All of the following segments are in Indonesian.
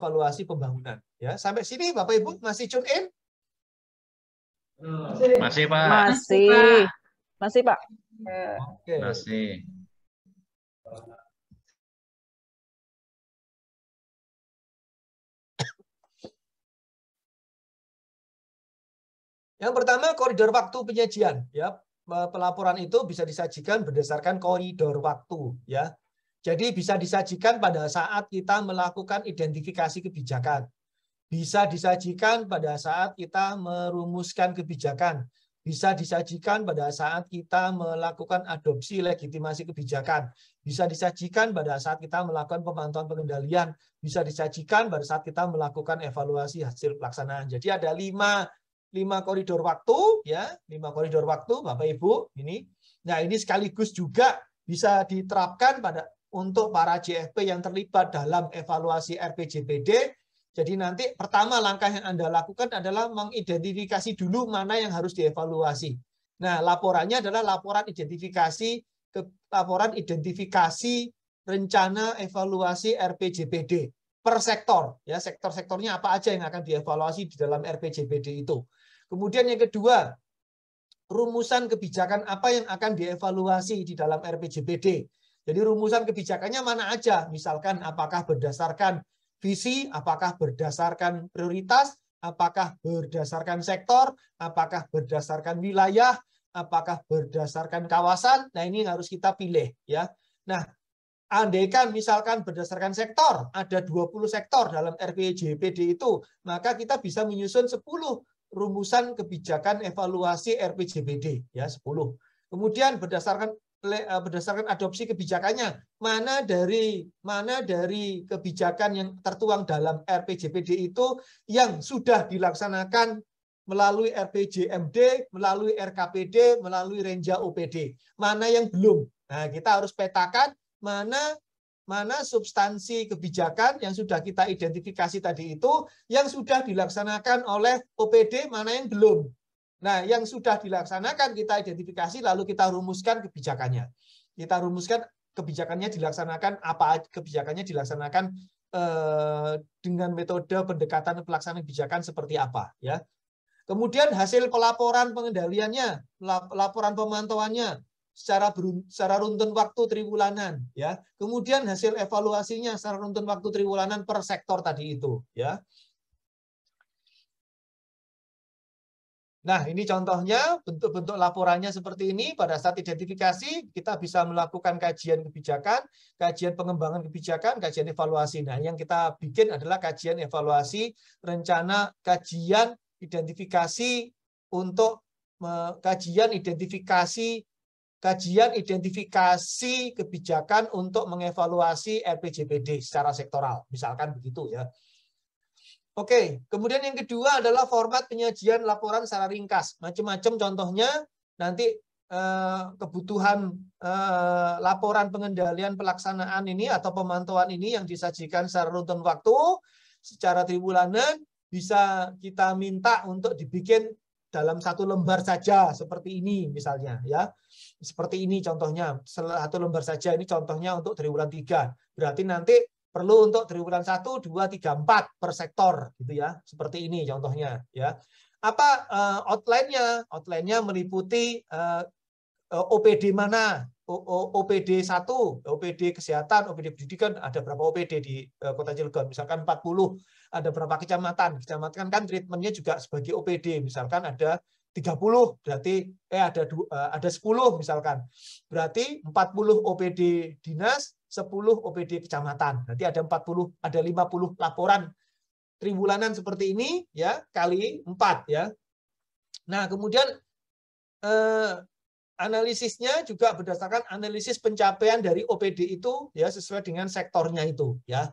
evaluasi pembangunan. Ya, sampai sini Bapak Ibu masih tune in? Masih, Pak. Masih, Pak. Oke. Masih. Yang pertama koridor waktu penyajian, ya. Pelaporan itu bisa disajikan berdasarkan koridor waktu, ya. Jadi bisa disajikan pada saat kita melakukan identifikasi kebijakan. Bisa disajikan pada saat kita merumuskan kebijakan. Bisa disajikan pada saat kita melakukan adopsi legitimasi kebijakan. Bisa disajikan pada saat kita melakukan pemantauan pengendalian. Bisa disajikan pada saat kita melakukan evaluasi hasil pelaksanaan. Jadi ada lima koridor waktu, ya, 5 koridor waktu, Bapak Ibu. Ini, nah ini sekaligus juga bisa diterapkan untuk para JFP yang terlibat dalam evaluasi RPJPD. Jadi nanti pertama langkah yang Anda lakukan adalah mengidentifikasi dulu mana yang harus dievaluasi. Nah, laporannya adalah laporan identifikasi rencana evaluasi RPJPD per sektor, ya, sektor-sektornya apa aja yang akan dievaluasi di dalam RPJPD itu. Kemudian yang kedua, rumusan kebijakan apa yang akan dievaluasi di dalam RPJPD. Jadi rumusan kebijakannya mana aja, misalkan apakah berdasarkan visi, apakah berdasarkan prioritas, apakah berdasarkan sektor, apakah berdasarkan wilayah, apakah berdasarkan kawasan. Nah, ini harus kita pilih, ya. Nah, andaikan misalkan berdasarkan sektor, ada 20 sektor dalam RPJPD itu, maka kita bisa menyusun 10 rumusan kebijakan evaluasi RPJPD, ya, 10. Kemudian berdasarkan adopsi kebijakannya, mana dari kebijakan yang tertuang dalam RPJPD itu yang sudah dilaksanakan melalui RPJMD, melalui RKPD, melalui Renja OPD, mana yang belum. Nah, kita harus petakan mana substansi kebijakan yang sudah kita identifikasi tadi itu yang sudah dilaksanakan oleh OPD, mana yang belum. Nah, yang sudah dilaksanakan kita identifikasi lalu kita rumuskan kebijakannya. Kita rumuskan kebijakannya dilaksanakan dengan metode pendekatan pelaksanaan kebijakan seperti apa, ya. Kemudian hasil pelaporan pengendaliannya, laporan pemantauannya secara runtun waktu triwulanan, ya. Kemudian hasil evaluasinya secara runtun waktu triwulanan per sektor tadi itu, ya. Nah, ini contohnya bentuk-bentuk laporannya seperti ini. Pada saat identifikasi, kita bisa melakukan kajian kebijakan, kajian pengembangan kebijakan, kajian evaluasi. Nah, yang kita bikin adalah kajian evaluasi, rencana kajian identifikasi untuk kajian identifikasi kebijakan untuk mengevaluasi RPJPD secara sektoral. Misalkan begitu, ya. Oke, kemudian yang kedua adalah format penyajian laporan secara ringkas. Macam-macam contohnya, nanti kebutuhan laporan pengendalian pelaksanaan ini atau pemantauan ini yang disajikan secara runtun waktu, secara triwulanan, bisa kita minta untuk dibikin dalam satu lembar saja, seperti ini misalnya, ya. Seperti ini contohnya, satu lembar saja, ini contohnya untuk triwulan 3. Berarti nanti perlu untuk triwulan 1, 2, 3, 4 per sektor, gitu ya. Seperti ini contohnya, ya. Apa outline-nya? Outline-nya meliputi OPD mana? OPD 1, OPD kesehatan, OPD pendidikan, ada berapa OPD di Kota Cilegon? Misalkan 40, ada berapa kecamatan? Kecamatan kan treatment-nya juga sebagai OPD, misalkan ada 30, berarti ada 10 misalkan. Berarti 40 OPD dinas, 10 OPD kecamatan. Nanti ada 50 laporan triwulanan seperti ini, ya, kali 4, ya. Nah, kemudian analisisnya juga berdasarkan analisis pencapaian dari OPD itu, ya, sesuai dengan sektornya itu, ya.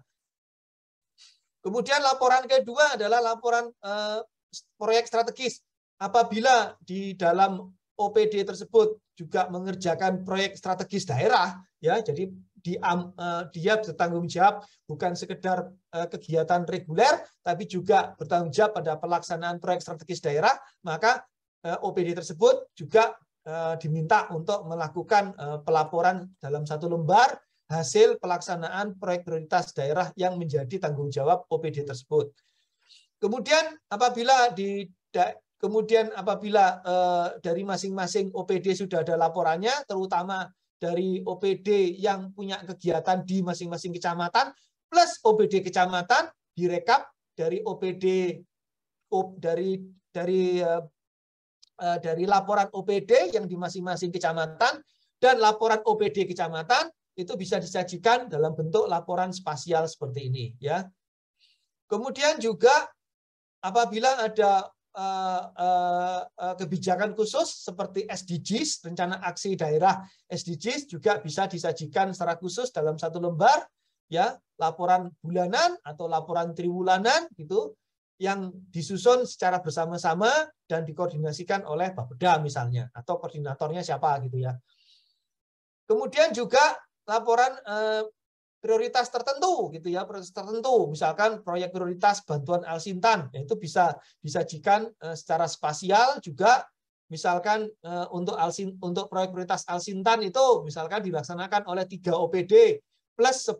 Kemudian laporan kedua adalah laporan proyek strategis. Apabila di dalam OPD tersebut juga mengerjakan proyek strategis daerah, ya, jadi dia bertanggung jawab bukan sekedar kegiatan reguler, tapi juga bertanggung jawab pada pelaksanaan proyek strategis daerah, maka OPD tersebut juga diminta untuk melakukan pelaporan dalam satu lembar hasil pelaksanaan proyek prioritas daerah yang menjadi tanggung jawab OPD tersebut. Kemudian apabila dari masing-masing OPD sudah ada laporannya, terutama dari OPD yang punya kegiatan di masing-masing kecamatan plus OPD kecamatan direkap dari OPD dari laporan OPD yang di masing-masing kecamatan dan laporan OPD kecamatan itu bisa disajikan dalam bentuk laporan spasial seperti ini, ya. Kemudian juga apabila ada kebijakan khusus seperti SDGs, rencana aksi daerah SDGs juga bisa disajikan secara khusus dalam satu lembar, ya, laporan bulanan atau laporan triwulanan gitu yang disusun secara bersama-sama dan dikoordinasikan oleh Bapeda misalnya atau koordinatornya siapa gitu ya. Kemudian juga laporan prioritas tertentu gitu ya, prioritas tertentu, misalkan proyek prioritas bantuan Alsintan, itu bisa disajikan secara spasial juga, misalkan untuk proyek prioritas Alsintan itu misalkan dilaksanakan oleh 3 OPD plus 10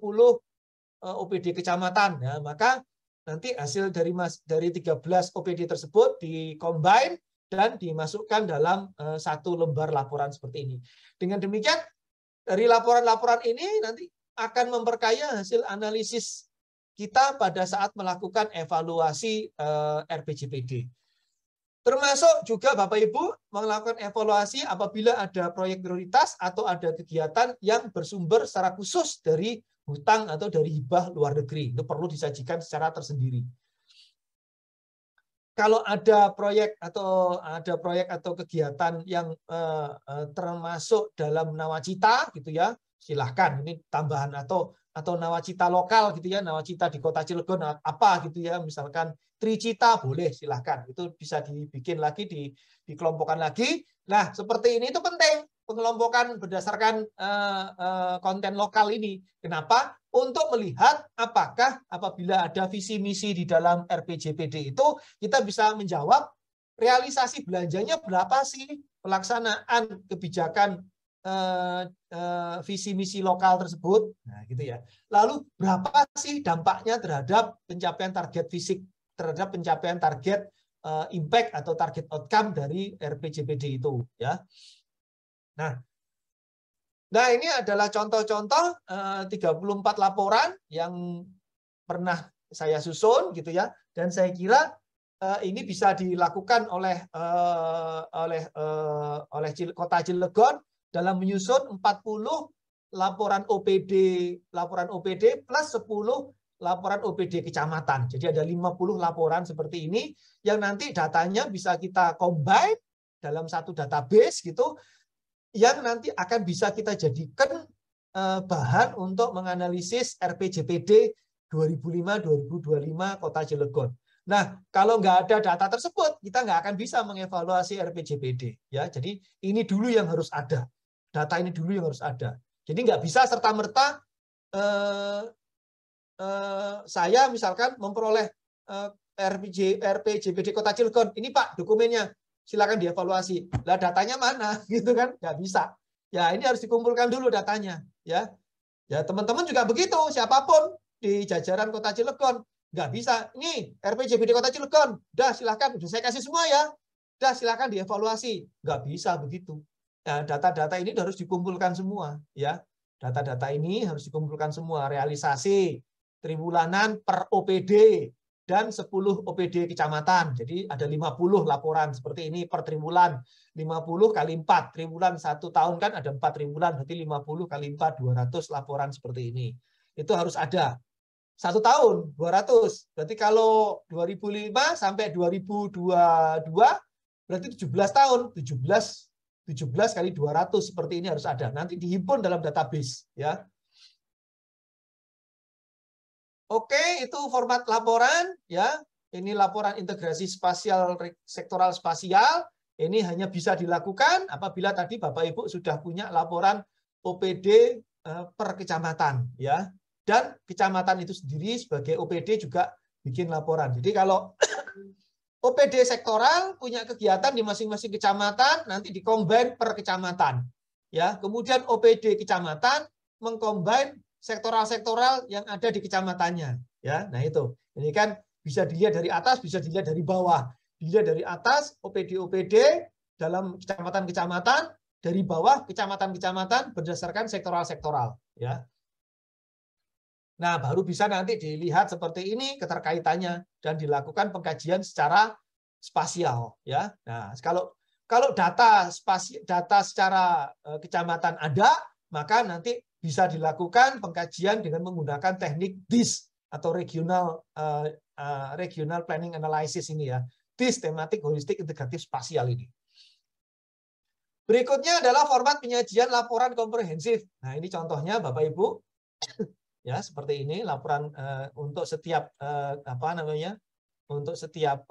OPD kecamatan, ya, maka nanti hasil dari 13 OPD tersebut dikombin dan dimasukkan dalam satu lembar laporan seperti ini. Dengan demikian dari laporan-laporan ini nanti akan memperkaya hasil analisis kita pada saat melakukan evaluasi RPJPD. Termasuk juga Bapak Ibu melakukan evaluasi apabila ada proyek prioritas atau ada kegiatan yang bersumber secara khusus dari hutang atau dari hibah luar negeri. Itu perlu disajikan secara tersendiri. Kalau ada proyek atau kegiatan yang termasuk dalam nawacita gitu ya, silahkan ini tambahan atau nawacita lokal gitu ya, nawacita di Kota Cilegon apa gitu ya, misalkan tricita boleh silahkan, itu bisa dibikin lagi, dikelompokkan lagi. Nah seperti ini itu penting pengelompokan berdasarkan konten lokal ini. Kenapa? Untuk melihat apakah apabila ada visi misi di dalam RPJPD itu kita bisa menjawab realisasi belanjanya berapa sih, pelaksanaan kebijakan visi misi lokal tersebut, nah gitu ya. Lalu berapa sih dampaknya terhadap pencapaian target fisik, terhadap pencapaian target impact atau target outcome dari RPJPD itu, ya. Nah ini adalah contoh-contoh 34 laporan yang pernah saya susun gitu ya, dan saya kira ini bisa dilakukan oleh Kota Cilegon dalam menyusun 40 laporan OPD plus 10 laporan OPD kecamatan. Jadi ada 50 laporan seperti ini yang nanti datanya bisa kita combine dalam satu database gitu, yang nanti akan bisa kita jadikan bahan untuk menganalisis RPJPD 2005-2025 Kota Cilegon. Nah, kalau nggak ada data tersebut, kita nggak akan bisa mengevaluasi RPJPD. Ya, jadi ini dulu yang harus ada. Data ini dulu yang harus ada. Jadi nggak bisa serta-merta saya misalkan memperoleh RPJPD Kota Cilegon. Ini Pak dokumennya. Silakan dievaluasi. Lah datanya mana? Gitu kan? Nggak bisa. Ya ini harus dikumpulkan dulu datanya. Ya, ya teman-teman juga begitu. Siapapun di jajaran Kota Cilegon nggak bisa. Ini RPJPD Kota Cilegon. Udah silakan. Udah saya kasih semua ya. Udah silakan dievaluasi. Nggak bisa begitu. Nah, data-data ini harus dikumpulkan semua. Ya, data-data ini harus dikumpulkan semua. Realisasi triwulanan per OPD. Dan 10 OPD kecamatan. Jadi ada 50 laporan seperti ini per triwulan. 50 kali 4. Triwulan 1 tahun kan ada 4 triwulan. Berarti 50 kali 4, 200 laporan seperti ini. Itu harus ada. 1 tahun, 200. Berarti kalau 2005 sampai 2022, berarti 17 tahun. 17 kali 200 seperti ini harus ada. Nanti dihimpun dalam database. Ya. Oke, itu format laporan ya. Ini laporan integrasi spasial sektoral spasial. Ini hanya bisa dilakukan apabila tadi Bapak Ibu sudah punya laporan OPD per kecamatan ya. Dan kecamatan itu sendiri sebagai OPD juga bikin laporan. Jadi kalau OPD sektoral punya kegiatan di masing-masing kecamatan nanti dikombin per kecamatan. Ya, kemudian OPD kecamatan mengcombine sektoral-sektoral yang ada di kecamatannya. Ya, nah itu. Ini kan bisa dilihat dari atas, bisa dilihat dari bawah. Dilihat dari atas OPD dalam kecamatan-kecamatan, dari bawah kecamatan-kecamatan berdasarkan sektoral-sektoral. Ya. Nah, baru bisa nanti dilihat seperti ini keterkaitannya dan dilakukan pengkajian secara spasial. Ya. Nah, kalau data secara kecamatan ada, maka nanti bisa dilakukan pengkajian dengan menggunakan teknik DIS atau regional planning analysis ini ya. DIS, tematik holistik integratif spasial ini. Berikutnya adalah format penyajian laporan komprehensif. Nah, ini contohnya Bapak Ibu. Ya, seperti ini laporan untuk setiap untuk setiap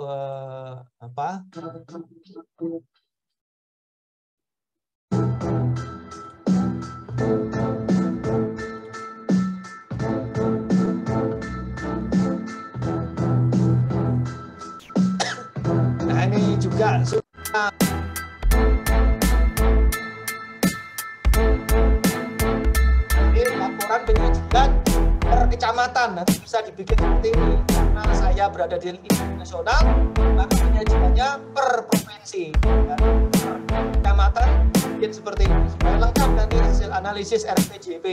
nah ini juga sudah laporan penyajian per kecamatan, nanti bisa dibikin seperti ini. Karena saya berada di nasional, maka penyajiannya per provinsi. Ya. Per kecamatan bikin seperti ini. Supaya lengkap nanti hasil analisis RPJP.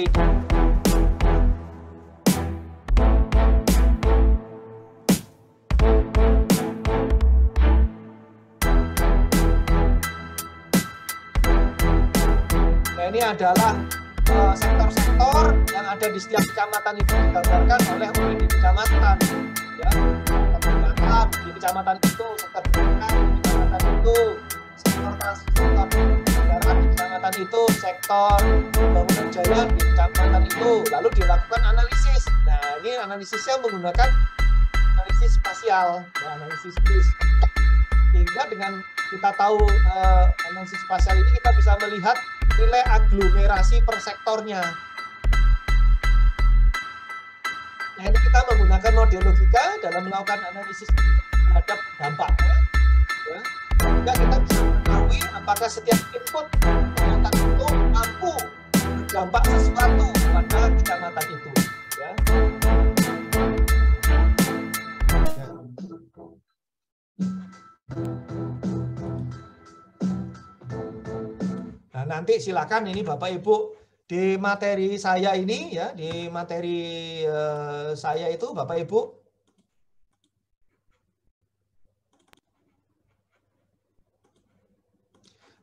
Nah, ini adalah sektor-sektor yang ada di setiap kecamatan itu digambarkan oleh OPD kecamatan. Ya, di kecamatan itu, sektor pendidikan di kecamatan itu, sektor kendaraan di kecamatan itu, sektor pembangunan jalan di kecamatan itu, lalu dilakukan analisis. Nah, ini analisisnya menggunakan analisis spasial, ya, analisis DIS. Sehingga dengan kita tahu analisis spasial ini kita bisa melihat nilai aglomerasi per sektornya. Nah, ini kita menggunakan model logika dalam melakukan analisis terhadap dampaknya. Ya. Sehingga kita bisa mengetahui apakah setiap input kecamatan itu mampu berdampak sesuatu pada kecamatan itu. Ya. Nah, nanti silakan ini Bapak Ibu di materi saya ini ya, di materi saya itu Bapak Ibu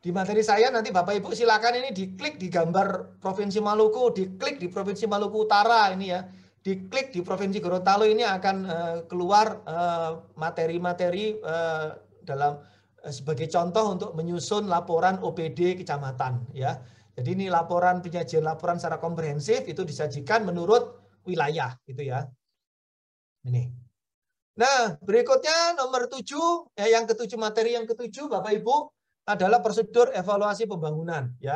di materi saya nanti Bapak Ibu silakan ini diklik di gambar Provinsi Maluku, diklik di Provinsi Maluku Utara ini ya, diklik di Provinsi Gorontalo ini akan keluar materi-materi dalam sebagai contoh untuk menyusun laporan OPD kecamatan ya. Jadi ini laporan penyajian laporan secara komprehensif itu disajikan menurut wilayah gitu ya. Ini. Nah, berikutnya nomor 7 yang ketujuh materi yang ketujuh Bapak Ibu adalah prosedur evaluasi pembangunan ya.